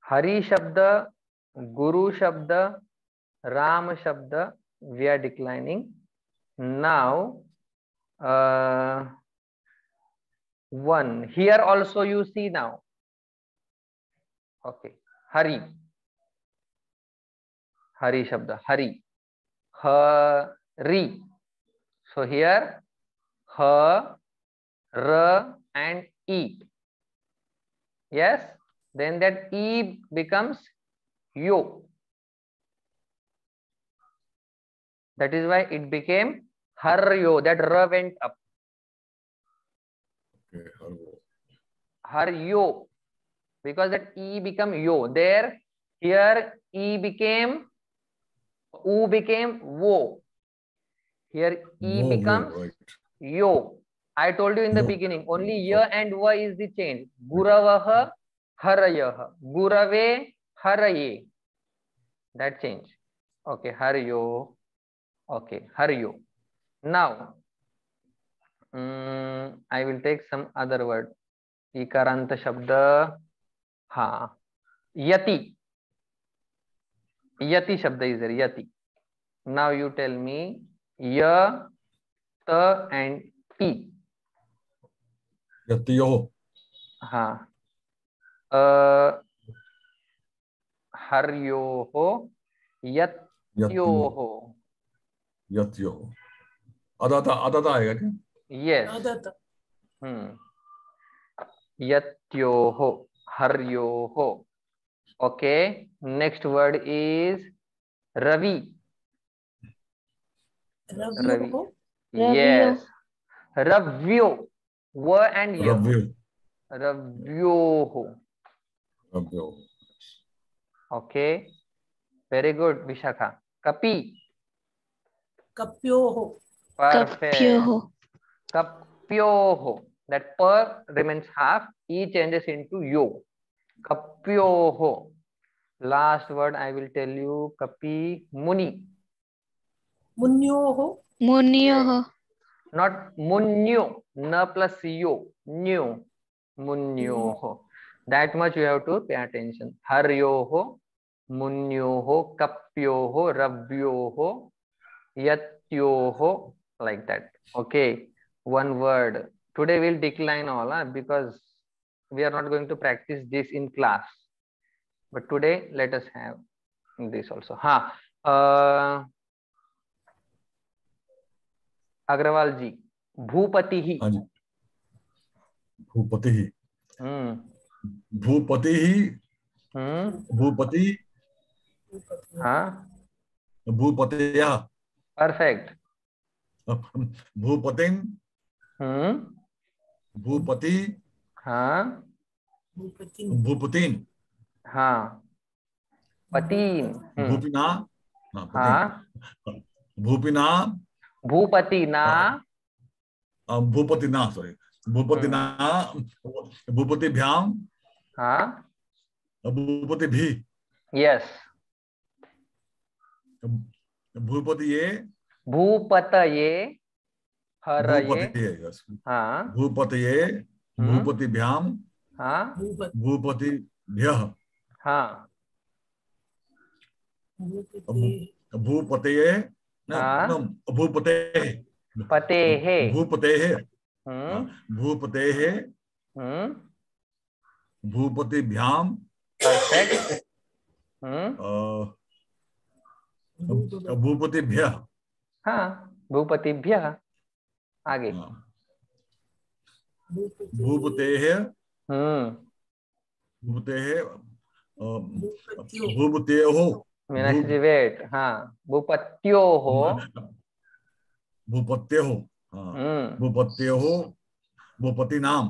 हरि शब्द, Guru Shabda, Ram Shabda, we are declining. Now, one. Here also you see now. Okay. Hari. Hari Shabda. Hari. Hari. So here, Ha, R and E. Yes. Then that E becomes Yo. That is why it became Haryo. That R went up. Okay, Haryo. Because that E become Yo. There, here E became, U became Wo. Here E becomes right. Yo. I told you in the beginning, only Ya and Va is the change. Guravaha, Harayaha. Gurave, Haraye. That change. Okay, Haryo. Okay, Haryo. Now, I will take some other word. Ikaranta Shabda. Ha. Yati. Yati Shabda is there. Yati. Now you tell me Ya, Ta and Ti. Yatiyo. Ha. Haryoho. Yatyoho. Yatyo. Adata आएगा क्या? Yes. Yatyoho. Haryoho. Okay. Next word is Ravi. Ravi. Yes. Ravyo. Va and Ya. Ravyo. Ravyoho. Ravyo. Okay. Very good, Vishakha. Kapi. Kapyoho. Perfect. Kapyoho. That per remains half. E changes into yo. Kapyoho. Last word I will tell you. Kapi. Muni. Munyoho. Munyoho. Not munyo. Na plus yo. Nyo. Munyoho. That much you have to pay attention. Haryoho. Munyoho. Kapyoho. Ravyoho. Yatyoho. Like that. Okay. One word. Today we'll decline all because we are not going to practice this in class. But today let us have this also. Agrawal ji. Bhupati hi. हाँ जी. भूपति ही. भूपति ही. भूपति. हाँ. भूपतिया. Perfect. भूपतिन. Bhupathi. हाँ. भूपतिन. हाँ. पतीन. भूपिना. हाँ. भूपिना. भूपतिना. भूपतिना sorry. भूपतिना. भूपतिभ्याम. हाँ. भूपतिभि. Yes. भूपतिये. भूपतये. भूपतिये. हाँ. भूपतिये. भूपतिभ्याम. हाँ. भूपतिभ्यः. हाँ. भूपतये. भूपतेः. पतेः. भूपतेः. भूपतेः. भूपतिभ्याम. Perfect. भूपतिभ्यः. हाँ. भूपतिभ्यः. आगे. भूपतेः. भूपतेः. भूपत्योः. मीनाक्षी वेट. हाँ. भूपत्योः. भूपत्योः. भूपत्योः. भूपतिनाम.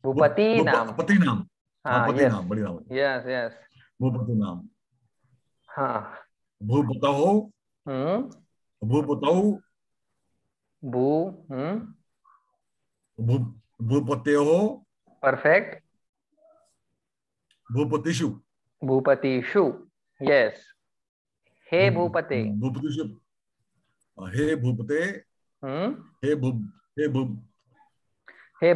भूपतिनाम. पतिनाम. हाँ. पतिनाम. बड़ी नाम. Yes. Yes. भूपतिनाम. हाँ. भूपतौ. भूपतौ. भूपत्योः. Perfect. भूपतिषु. भूपतिषु. Yes. हे भूपते. भूपतिषु. हे भूपते. हे भूपति. हे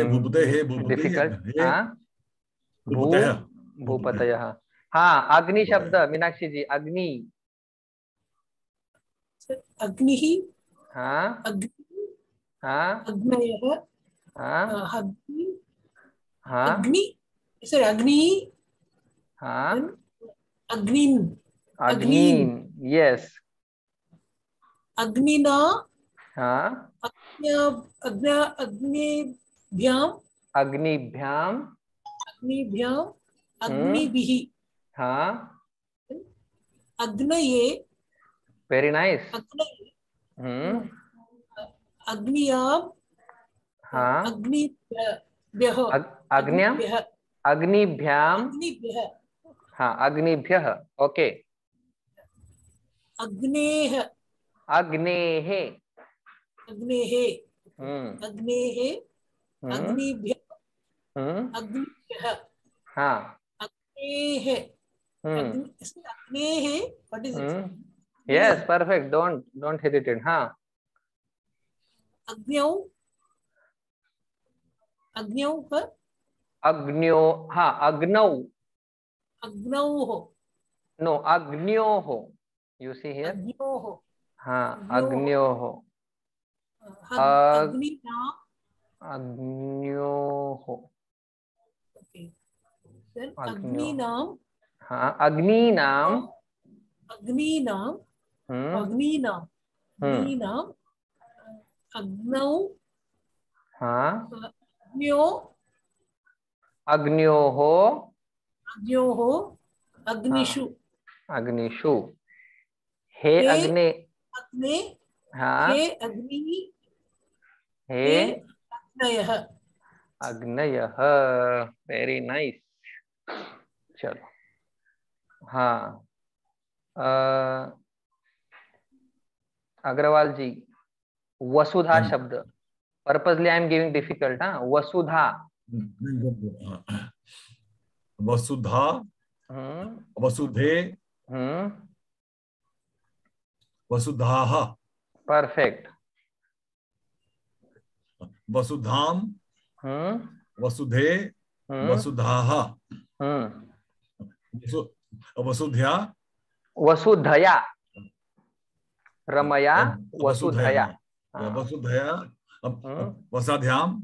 भूपते. हे भूपते. Difficult. हाँ. भू भूपतयः भूपतयः। हाँ, अग्नि शब्द मीनाक्षी जी, अग्नि। अग्निः हाँ अग्नि हाँ अग्नयः हाँ अग्नि हाँ अग्नि sorry अग्नि then हाँ। अग्निन् अग्नीन, यस। अग्निना हाँ, अग्निभ्याम् अग्निभ्याम। अग्निभ्याम् हम्म। अग्निभिः हाँ, अग्नये वेरी नाइस। अग्नये हम्म। अग्नियाम् हाँ, अग्निभ्यः अग्न्यम, अग्निभ्यः अग्निभ्याम। अग्निभ्यः हाँ, अग्निभ्यः। ओके। अग्नेः अग्नेः। अग्नेः हम्म अग्नेः हम्म अग्निभ्यः हम्म। अग्निभ्यः हाँ। अग्नेः हम्म अग्नेः what is it yes, perfect, don't hesitate. हाँ, अग्न्यौ अग्न्यौ पर अग्न्यो। हाँ, अग्नौ। अग्नौः नो, अग्न्योः। You see here. अग्न्योः हाँ, अग्न्योः अग्न्योः। अग अग्निना अग्न्योः। okay then अग्न्योः। अग्निनां हाँ, अग्नीनाम। अग्निनां हम्म अग्निनां हम्म। अग्निनां अग्नौ हाँ, अग्न्यो अग्न्योः। अग्न्योः हाँ, अग्निषु अग्निषु। हे हे अग्ने। अग्ने हे हाँ, अग्नि हे हे अग्नयः अग्नयः। Very nice. चलो। हाँ, अग्रवाल जी, वसुधा हाँ जी। शब्द। Purposely I am giving difficult. हाँ, वसुधा। वसुधा वसुधे हम्म। वसुधाः परफेक्ट। वसुधाम वसुधे हम्म वसुधाः हम्म। वसु- वसुध्या वसुधया, रमया, वसुधया वसुधया। या हाँ। वसुधया हम्म। वसाध्याम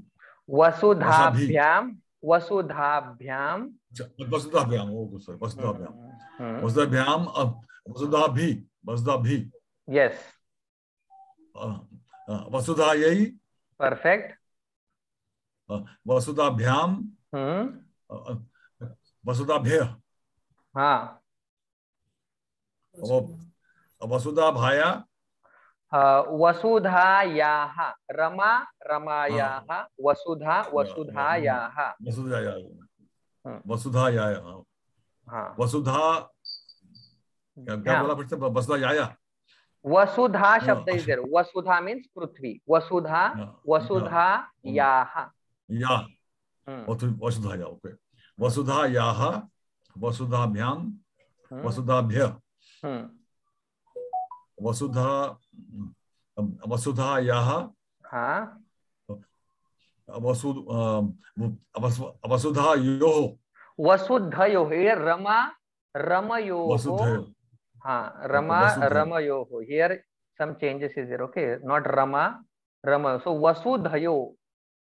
वसाभि वसुधाभ्याम, वसुधाभ्याम। वसुधाभ्याम सॉरी वसुधाभ्याम हम्म। वसुधाभ्याम वसुधाभि वसुधाभि यस, वसुधायै परफेक्ट। वसुधाभ्याम वसुधाभ्यः हाँ, वसुधाभाया वसुधायाः, रमा रमायाः, वसुधा वसुधायाः। वसुधाया हम्म, वसुधाया हाँ। वसुधा क्या भ्याम। बोला फिर से वसुधाया वसुधा शब्द इज देयर। वसुधा मीन्स पृथ्वी। वसुधा वसुधा याः। या वसुधाया ओके वसुधायाः वसुधाभ्याम वसुधाभ्य वसुधा वसुधायाः हाँ, वसु वसुधायोः वसुधयोः। ये रमा रमयोः। वसुधयो हाँ, रमा वसुधयो रमयोः। Here some changes is there. Okay, not रमा रम। सो वसुधयो,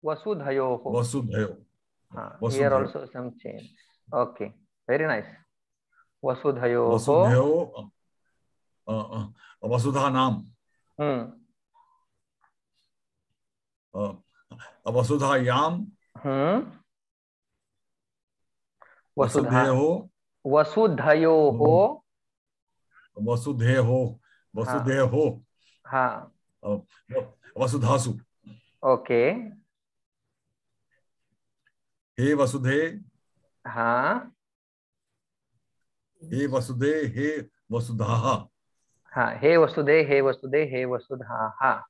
वसुधयोः। वसुधयो हाँ, हियर वसुधयो also some change. Okay, very nice. वसुधयोः। वसुधयो वसुधानां वसुधायां वसुधा वसुधेयो वसुधयोः। वसुधेयो हाँ वसुधेयो हाँ। वसुधासु ओके। हे वसुधे हाँ हे वसुधे हे वसुधाः हाँ। हे वसुदे, हे वसुदे, हे वसुधाः।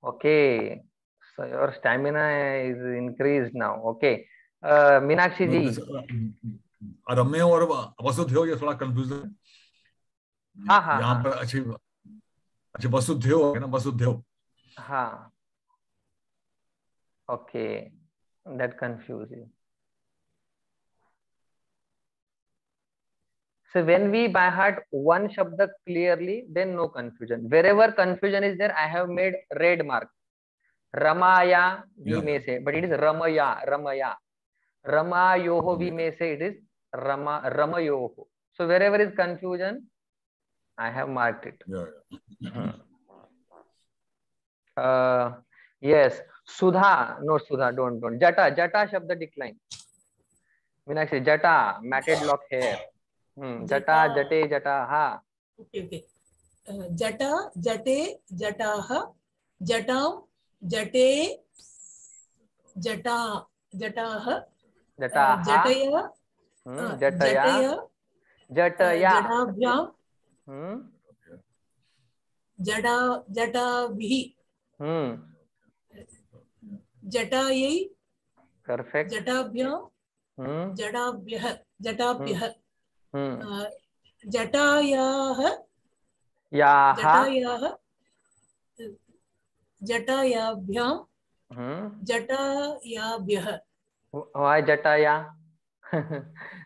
Okay, so your stamina is increased now. Okay, Meenakshi ji. रम्य और वसुधेयो ये थोड़ा कंफ्यूज है हाँ हाँ यहाँ हाँ पर। अच्छी अच्छी वसुधेयो है ना वसुधेयो हाँ। Okay, that confuse you. So when we by heart one shabda clearly, then no confusion. Wherever confusion is there, I have made red mark. Ramaya we Yeah. may say, but it is Ramaya, Ramaya. Ramayoho we may say it is Ramayoho. So wherever is confusion, I have marked it. Yeah. Yes, Sudha, no Sudha, don't. Jata shabda decline. Meenakshi, Jata, matted lock hair. Jata, Jate, Jata, ha. Okay. Jata, Jate, Jataha, Jatam, Jate, Jata, Jataha, Jataha, Jataya, Jataya, Jataya. Jadabhyam, Jatabihi, Jatayai, Perfect. Jatabhyam, Jadabhyah, Jatayah, Yaha. Jatayabhyam, Jatayabhyah. Why Jataya?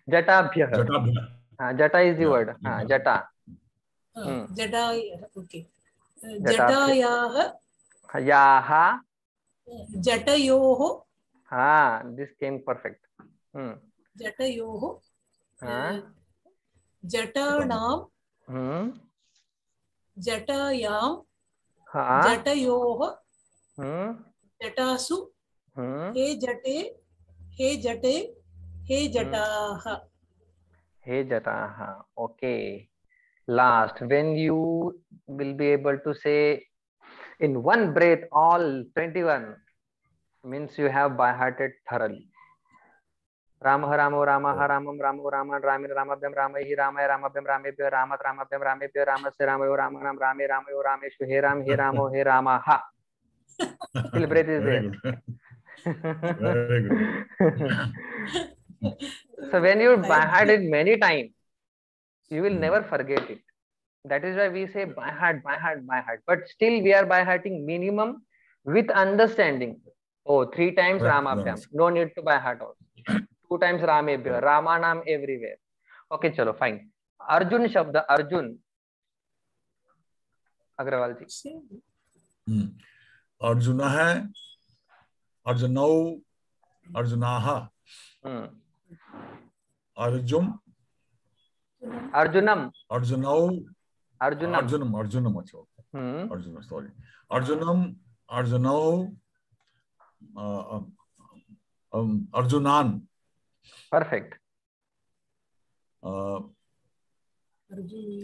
Jatabhyah. Jatabhyah. Jata is the word. Jata. Jatayah. Okay. Jatabhyah. Jatayah. Yaha. Jatayoho. This came perfect. Jatayoho. Jatanam. Jatayam. Jatayoho. Jatasu. He jate. He jate. He jataha. He jataha. Okay. Last, when you will be able to say in one breath all 21, means you have by hearted thoroughly. Rama Ramo Rama Ramam Ramo Raman Ramin Ramabhyam Ramahi Ramaya Ramabhyam Ramebhyo Ramat Ramabhyam Ramebhyo Ramasya Ramayo Ramanam Rame Ramayo Rameshu He Ram He Ramo He Rama Ha. Still breath is there. Very good. So when you by heart it many times, you will never forget it. That is why we say by heart, by heart, by heart. But still we are by hearting minimum with understanding. Oh, 3 times Ramabhyam. No need to by heart also. 2 times Ramebhyo. Ramanam everywhere. Okay, chalo, fine. Arjun shabda, Arjun. Agrawal ji. Arjuna hai, Arjunau, Arjunaha. Arjun. Arjunam. Arjunau. Arjunam. Arjunam. Arjuna, sorry. Arjunam, Arjunau, Arjunan. Perfect.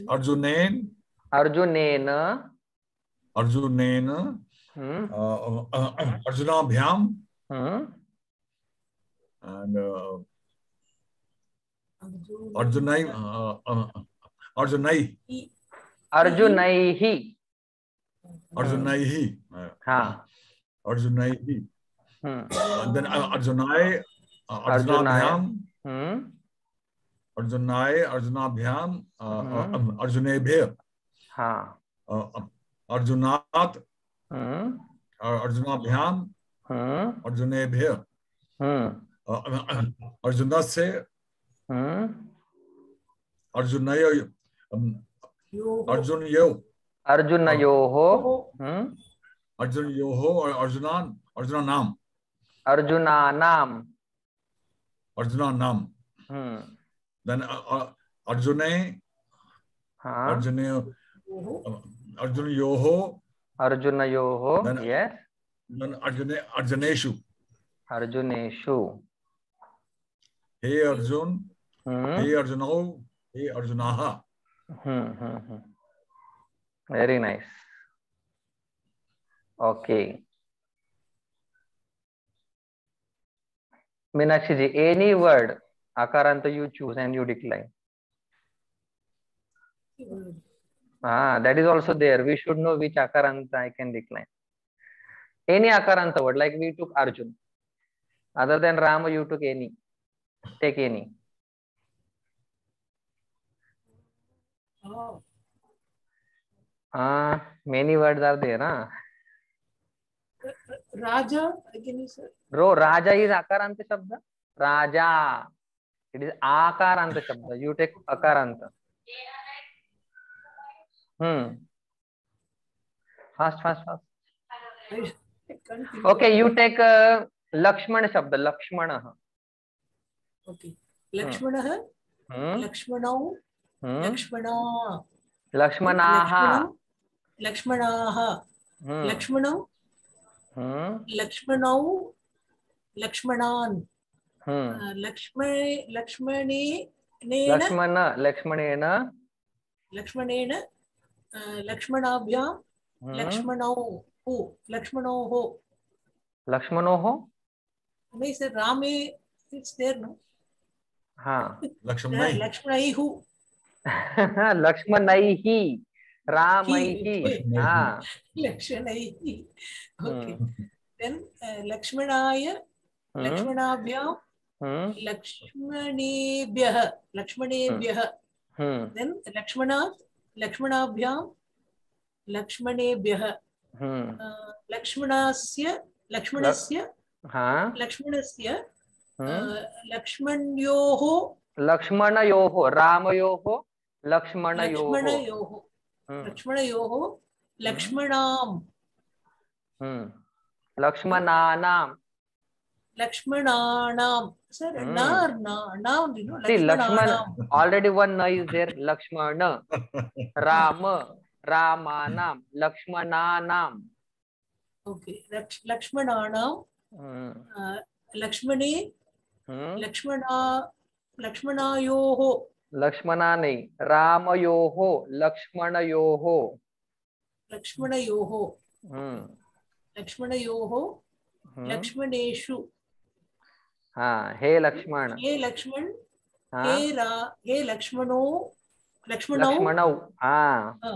Arjunen. Arjunena. Arjunena. Arjunabhyam. And Arjunai. Arjunai. Arjunaihi. Arjunaihi. Arjunaihi. And then Arjunai. Arjunabhyam. Arjunai. Arjunabhyam. Arjunebhya. Arjunat. Arjunabhyam. Arjunebhya. Arjunasya. Arjunayo. Arjunayo. Arjunayoho. Arjunayoho or Arjunan. Arjunanam. Arjunanam. Arjunanam. Then Arjune. Arjunayoho. Arjunayoho. Then, yes. Then Arjuneshu. Arjuneshu. Hey Arjun. Hey Arjunau. Hey Arjunaha. Very nice. Okay. Meenakshi ji, any word akaranta you choose and you decline. That is also there. We should know which akaranta I can decline. Any akaranta word, like we took Arjun. Other than Rama, you took any. Take any. Many words are there, huh? Raja, again, sir. Bro, Raja is akaranta shabda. Raja. It is akaranta shabda. You take akaranta. Fast. Okay, you take Lakshmana shabda. Lakshmana. Okay. Lakshmanah. Lakshmanau. Lakshmana. Lakshmanaha. Lakshmanaha. Lakshmanau. Lakshmanau. Lakshmanan. Lakshmanena. Lakshmanabhyam. Lakshmanoho. No, sir, Rame, it's there, no? Lakshmanaihu. Lakshmanaihi. Ramaihi. Lakshmanaihi. Okay. Then Lakshmanaya, Lakshmanabhyam, Lakshmanebhyah. Then Lakshmanabhyam, Lakshmanebhyah. Lakshmanasya, Lakshmanyoho, Ramayoho, Lakshmanayoho, Lakshmanam, Lakshmananam. Sir, now, you know, see, Lakshmananam. Already one na is there. Lakshmana, Rama, Ramanam, Lakshmananam. Okay, Lakshmananam, Lakshmani, Lakshmanayoho, Lakshmanani, Ramayoho, Lakshmanayoho, Lakshmaneshu. Hey Lakshmana. Hey Lakshman. Hey Lakshmano. Lakshmanau.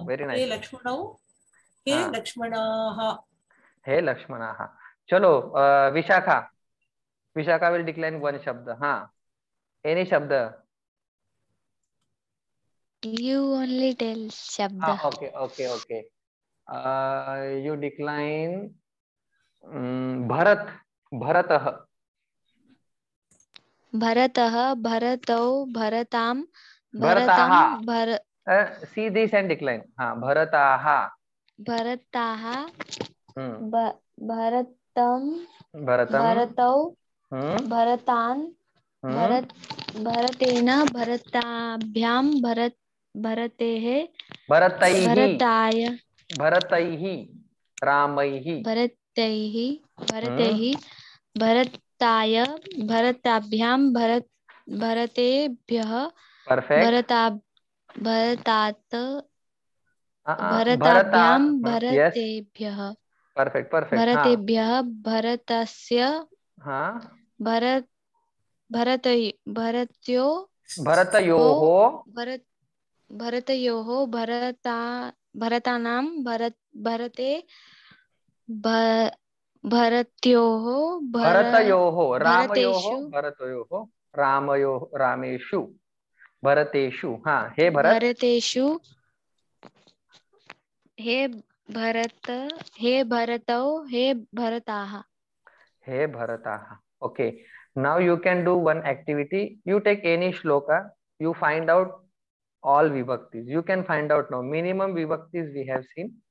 Very nice. Hey Lakshmanau. Hey Lakshmanaha. Hey Lakshmanaha. Chalo, Vishakha. Vishakha will decline one shabda. Any shabda. You only tell shabda. Okay. You decline Bharat. Bharatah. Bharatah, Bharatau, Bharatam, Bharatam. See this and decline. Bharataha. Bharataha. Bharatam. Bharatau. Bharatan. Bharatena. Bharatabhyam. Bharatehe. Bharataya. Bharataihi. Ramaihi. Bharataihi. Bharataya. Bharatabhyam. Bharatebhyah. Perfect. Bharatabhyam. Bharatebhyah. Perfect. Bharatebhyah. Bharatasya. Bharatayoho. Bharatanam. Bharate. Bharatyoho. Ramayoho. Bharatayoho. Ramayoho. Rameshu. Bharateshu. Hey Bharat. Bharateshu. Hey Bharata. Hey Bharatau. Hey Bharataha. Hey Bharataha. Okay. Now you can do one activity. You take any shloka. You find out all vibhaktis. You can find out now. Minimum vibhaktis we have seen.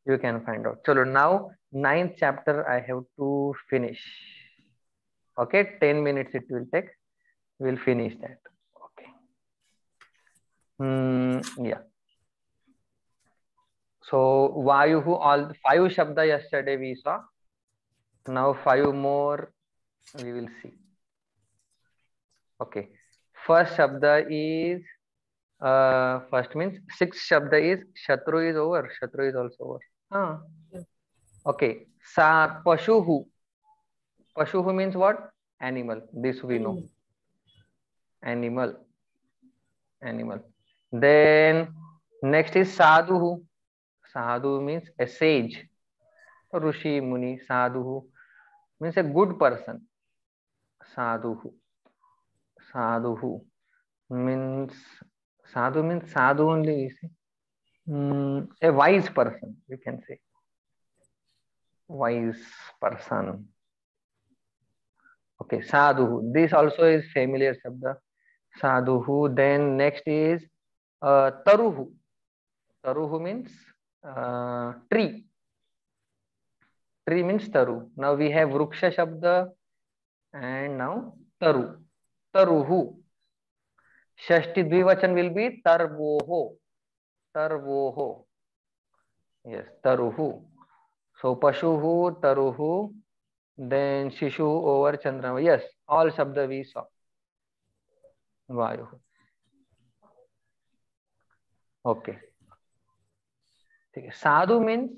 You can find out. Chalo, now 9th chapter I have to finish. Okay. 10 minutes it will take. We'll finish that. Okay. Yeah. So Vayuhu, all 5 shabda yesterday we saw. Now 5 more we will see. Okay. First shabda is first means 6th shabda is Shatru is over. Shatru is also over. Okay. Pashuhu. Pashuhu means what? Animal. This we know. Animal. Then next is Sadhuhu. Sadhu means a sage. Rushi, Muni, Sadhuhu means a good person. Sadhuhu means sadhu only, you see. A wise person, you can say. Wise person. Okay, sadhu. This also is familiar shabda. Sadhuhu. Then next is taruhu. Taruhu means tree. Tree means taru. Now we have vruksha shabda and now taru. Taruhu. Shashti dvivachan will be tarvoho. Tarvoho. Yes, taruhu. So pashuhu, taruhu, then shishu over chandrama. Yes, all shabda we saw. Vayu. Okay. Sadhu means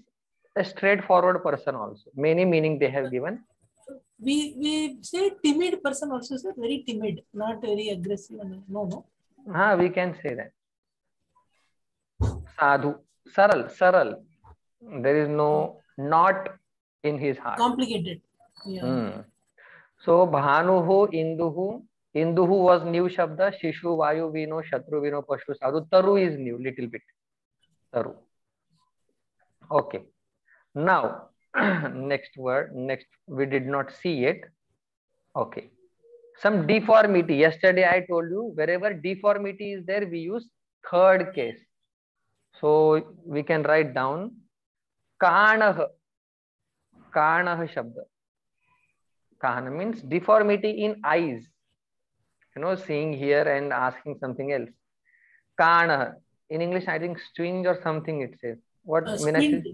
a straightforward person also. Many meaning they have given. We say timid person also, sir. Very timid, not very aggressive. No. We can say that. Sadhu, saral. There is no not in his heart. Complicated. Yeah. So bhanuhu, induhu. Induhu was new shabda. Shishu, vayu, vino, shatru, vino, pashu, sadhu. Taru is new, little bit. Taru. Okay. Now, next word. Next, we did not see it. Okay. Some deformity. Yesterday I told you, wherever deformity is there, we use third case. So we can write down Kanah. Kanah shabda. Kahana means deformity in eyes. Seeing here and asking something else. Kanah. In English, I think squint or something it says. What Squint.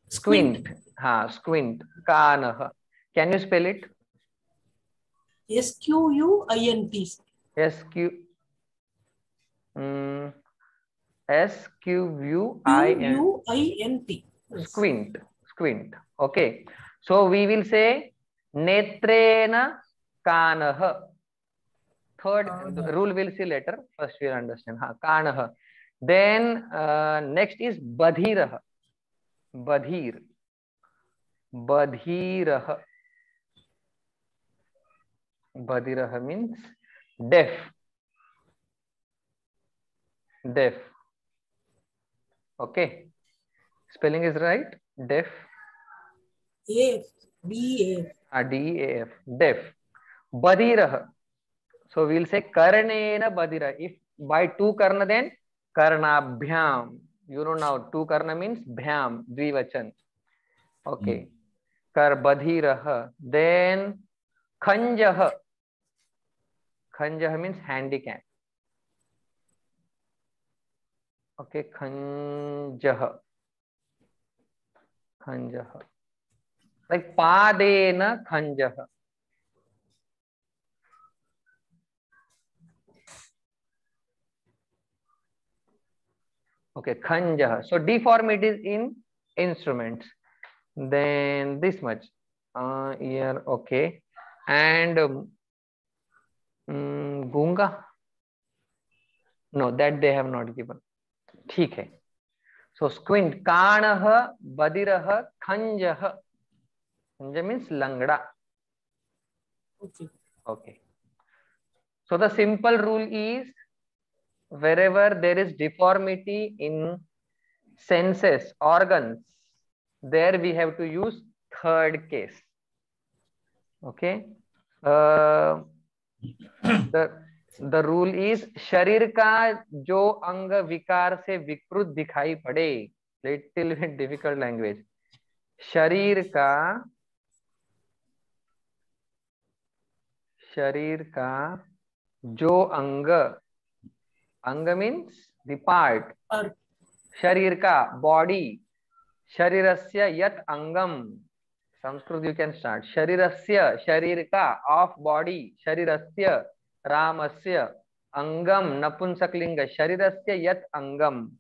Squint. Squint. Kanah. Can you spell it? SQUINT. SQUINT. Squint. Okay. So we will say netrena kanah. Third rule we'll see later. First we'll understand. Kanah. Then next is badhirah. Badhirah means deaf. Okay. Spelling is right. Deaf. D-A-F. Deaf. Badhirah. So we'll say karnena badhirah. If by two karna, then karnabhyam. Now two karna means bhyam, dvivachan. Okay. Badhirah. Then khanjah. Khanjah means handicap. Okay, khanjah. Like padena khanjah. Okay, khanjah. So deformities in instruments. Then this much. Here, okay. And gunga. No, that they have not given. ठीक है. So squint. Kanah, badirah, khanjah. Khanjah means langda. Okay. So the simple rule is, wherever there is deformity in senses, organs, there we have to use third case. Okay. The rule is, शरीर का जो अंग विकार से विकृत दिखाई पड़े, little bit difficult language. शरीर का जो अंग means the part. शरीर का body. शरीरस्य यत् अंगम. Sanskrit you can start. शरीरस्य शरीर का of body. शरीरस्य रामस्य अंगम नपुंसकलिंग. शरीरस्य यत् अंगम.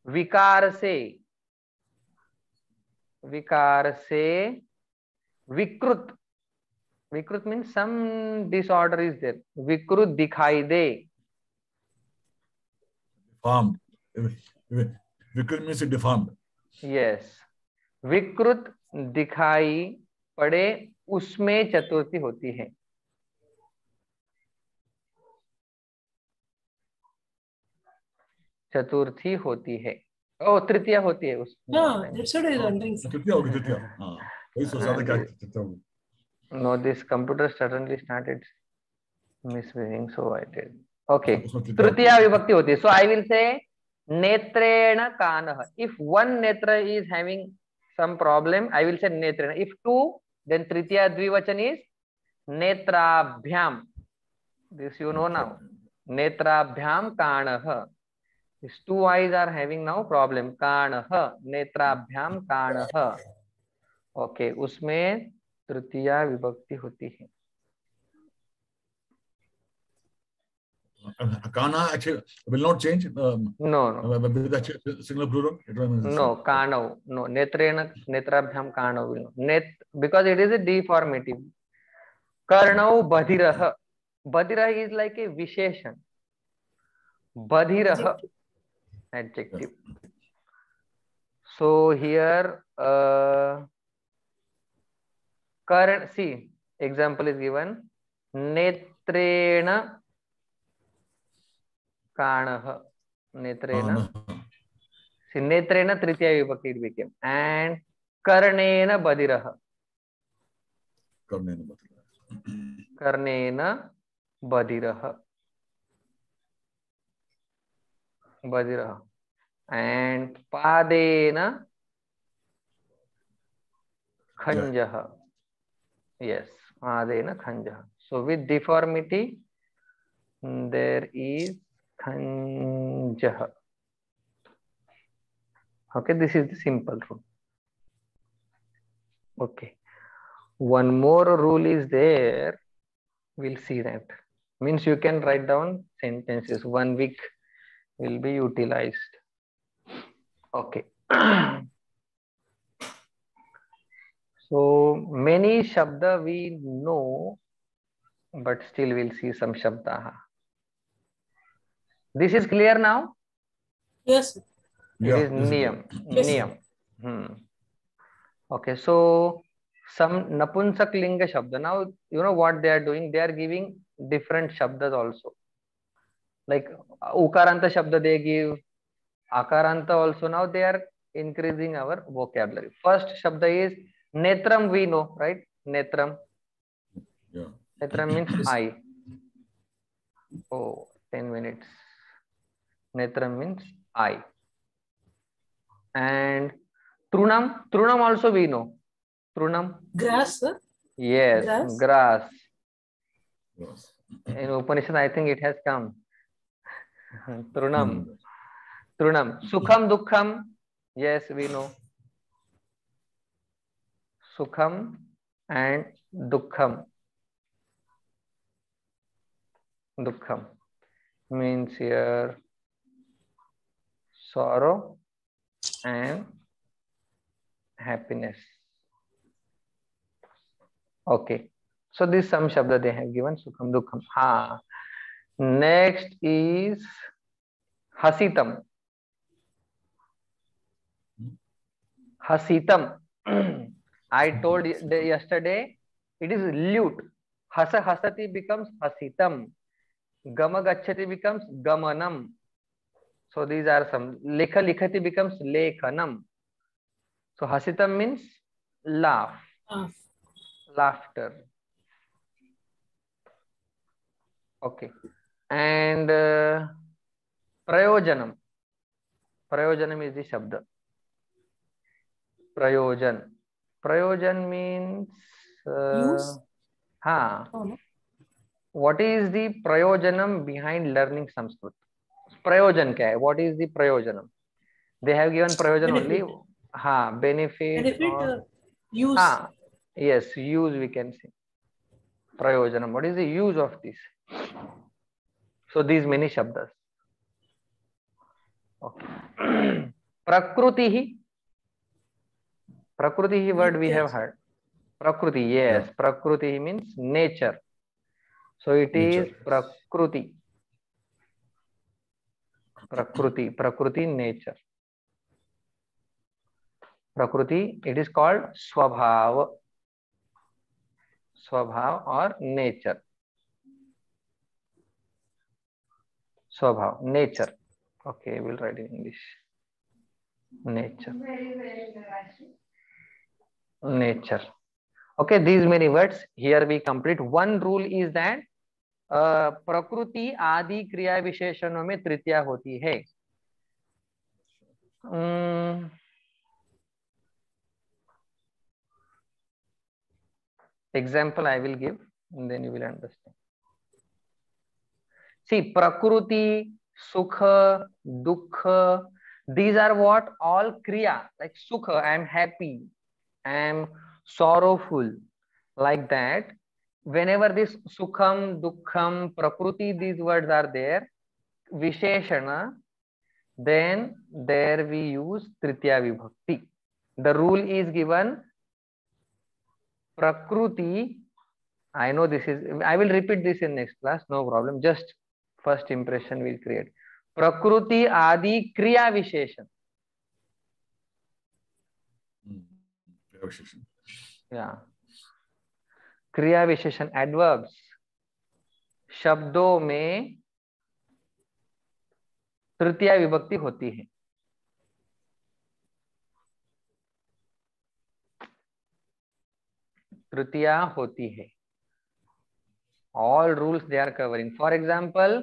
विकार से विकृत. विकृत means some disorder is there. विकृत दिखाई दे. Deformed. Vikrut means deformed. Yes. विकृत दिखाई पड़े, उसमें चतुर्थी होती है. चतुर्थी होती है. ओ तृतीया होती है उसमें. No, this computer suddenly started misbehaving, so I did. Okay. उसमें तृतीया तृतीया विभक्ति होती है. So I will say नेत्रेण कानः. If one netra is having some problem, I will say netrena. If two, then tritiya dvivachan is netrabhyam. This you know now. Netrabhyam kanah. These two eyes are having now problem. Kanah, netrabhyam kanah. Okay, उसमें तृतीया विभक्ति होती है. Kana actually will not change. No. With the singular plural. No, kanav. No, netrena, netrabhyam kanav will not. Net, because it is a deformative. Karnav badhirah. Badhirah is like a visheshan. Badhirah, adjective. So here, current, see, example is given. Netrena kanah. Netrena. See, netrena tritiya vibhakti it became. And karnena badhirah. Karnena badhirah. Badhirah. And padena khanjah. Yes, padena khanjah. So with deformity, there is khanjah. Okay, this is the simple rule. Okay. One more rule is there. We'll see that. Means you can write down sentences. 1 week will be utilized. Okay. So many shabda we know, but still we'll see some shabda. This is clear now? Yes. It is niyam. Yes, Niyam. Okay, so some napunsak linga shabda. Now, you know what they are doing? They are giving different shabdas also. Like ukaranta shabda they give, akaranta also. Now they are increasing our vocabulary. First shabda is netram, we know, right? Netram. Yeah. Netram means eye. Oh, 10 minutes. Netram means eye. And trunam. Trunam also we know. Trunam. Grass, sir. Yes, grass. Yes. In Upanishad, I think it has come. Trunam. Trunam. Sukham, dukkham. Yes, we know. Sukham and dukkham. Dukkham means here sorrow and happiness. Okay. So this some shabda they have given. Sukham, dukkham. Ha. Next is hasitam. Hasitam. I told yesterday it is lute. Hasa hasati becomes hasitam. Gama gacchati becomes gamanam. So these are some. Lekha likhati becomes lekhanam. So hasitam means laugh. Laughter. Okay. And prayojanam. Prayojanam is the shabda. Prayojan. Prayojan means use. What is the prayojanam behind learning Sanskrit? Prayojan kya hai? What is the prayojanam? They have given prayojan only. Benefit. Benefit. Use. Yes, use we can say. Prayojanam. What is the use of this? So these many shabdas. Okay. Prakrutihi. Prakrutihi word we have heard. Prakriti, yes. Yeah. Prakriti means nature. So it is Prakriti. Prakriti, nature. Prakriti, it is called Swabhav. Swabhav or nature. Swabhav, nature. Okay, we'll write in English. Nature. Nature. Okay, these many words. Here we complete. One rule is that प्रकृति आदि क्रिया विशेषणों में तृतीया होती है। Example I will give, and then you will understand. See, prakriti, sukha, dukha, these are what? All kriya. Like sukha, I am happy, I am sorrowful, like that. Whenever this sukham, dukkham, prakriti, these words are there, visheshana, then there we use tritiya vibhakti. The rule is given, prakriti, I know this is, I will repeat this in next class, no problem, just first impression will create. Prakriti adi kriya visheshan. Yeah. क्रिया विशेषण adverbs शब्दों में तृतीया विभक्ति होती है। तृतीया होती है। All rules they are covering. For example,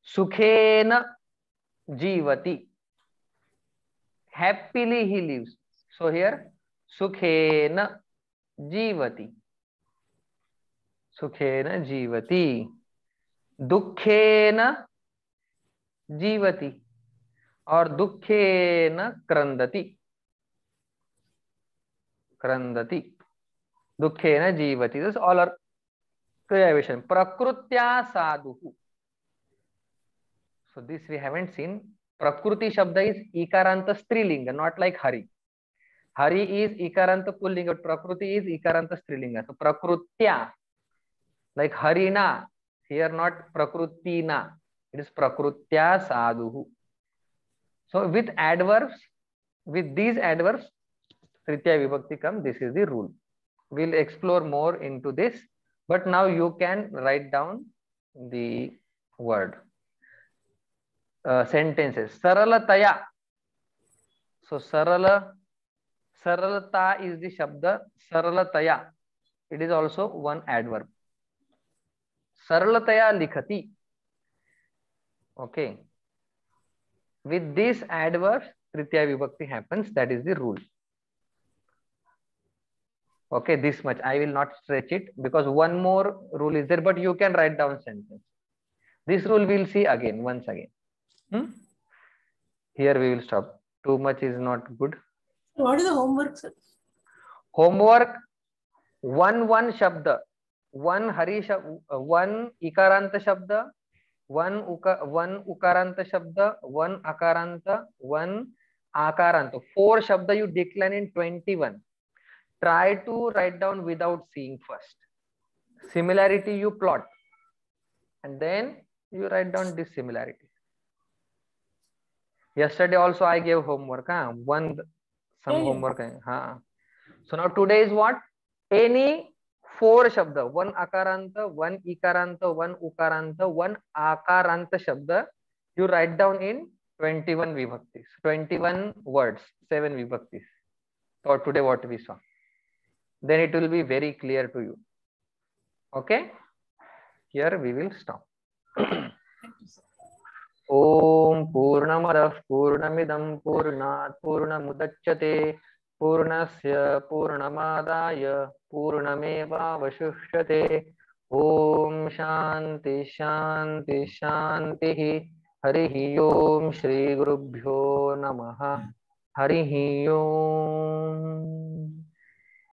सुखेन जीवति, happily he lives. So here सुखेन जीवति, सुखेन जीवति, दुखेन जीवति और दुखेन क्रंदति, क्रंदति, दुखेन जीवति. This all are kriya vision. Prakrutya sadhuhu. So this we haven't seen. Prakriti shabda is ikaranta strilinga, not like Hari. Hari is ikaranta pullinga, but Prakriti is ikaranta strilinga. So prakrutya, like Harina, here not prakrutina, it is prakrutya sadhuhu. So with adverbs, with these adverbs, tritiya vibhakti come. This is the rule. We'll explore more into this, but now you can write down the word. Sentences. Saralataya. So sarala, saralata is the shabda. Saralataya, it is also one adverb. Saralataya likhati. Okay. With this adverb, tritiya vibhakti happens. That is the rule. Okay, this much. I will not stretch it because one more rule is there, but you can write down sentence. This rule we will see again, once again. Here we will stop. Too much is not good. What is the homework, sir? Homework, one shabda, one hari shabda, one ikaranta shabda, one ukaranta shabda, one akaranta, one akaranta. 4 shabda you decline in 21. Try to write down without seeing first. Similarity you plot, and then you write down this similarity. Yesterday also I gave homework. Homework. So now today is what? Any 4 shabda, one akaranta, one ikaranta, one ukaranta, one akaranta shabda, you write down in 21 vibhaktis, 21 words, 7 vibhaktis. So today what we saw. Then it will be very clear to you. Okay? Here we will stop. Om Purnamadah Purnamidam Purnat Purnamudachyate Purnasya Purnamadaya Purnameva Vashishyate. Om Shanti Shanti Shanti. Harihi Om Shri Gurubhyo Namaha. Harihi Om.